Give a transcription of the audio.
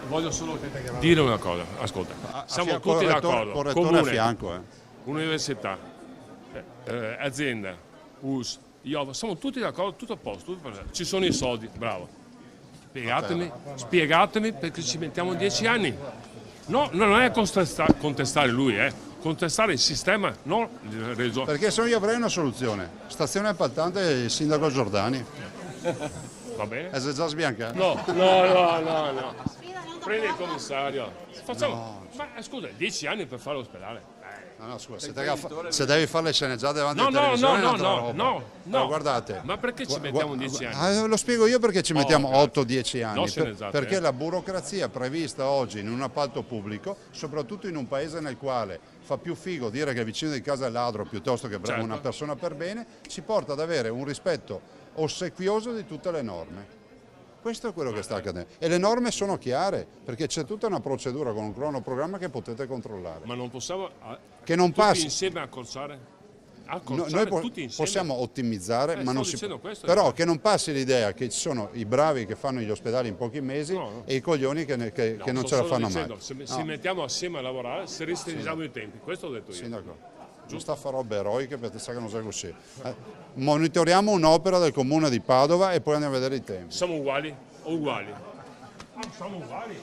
voglio solo dire una cosa, ascolta, siamo tutti d'accordo, correttore a fianco. Università, azienda, US, IOV, siamo tutti d'accordo, tutto a posto, tutto perfetto. Ci sono i soldi, bravo. Spiegatemi perché ci mettiamo 10 anni. No, non è contestare lui, contestare il sistema, non il regione. Perché se io avrei una soluzione, stazione appaltante il sindaco Giordani. Va bene? È già sbiancato? No. Prendi il commissario. Facciamo. No. Ma scusa, 10 anni per fare l'ospedale. No, scusa, se devi fare le sceneggiate davanti alla televisione no. Guardate. Ma perché ci mettiamo 10 anni? Lo spiego io perché ci mettiamo 8-10 anni. No, perché la burocrazia prevista oggi in un appalto pubblico, soprattutto in un paese nel quale fa più figo dire che il vicino di casa è ladro piuttosto che bravo una persona per bene, ci porta ad avere un rispetto ossequioso di tutte le norme. Questo è quello che sta accadendo e le norme sono chiare perché c'è tutta una procedura con un cronoprogramma che potete controllare. Ma non possiamo che non tutti passi insieme accorciare? Noi tutti insieme? possiamo ottimizzare, ma non si questo, però che non passi l'idea che ci sono i bravi che fanno gli ospedali in pochi mesi e i coglioni che non ce la fanno mai. Se mettiamo assieme a lavorare, se restringiamo i tempi, questo ho detto io. Sindaco. Giusta fa robe eroiche perché sa che non sa così. Monitoriamo un'opera del comune di Padova e poi andiamo a vedere i tempi. Siamo uguali? Siamo uguali.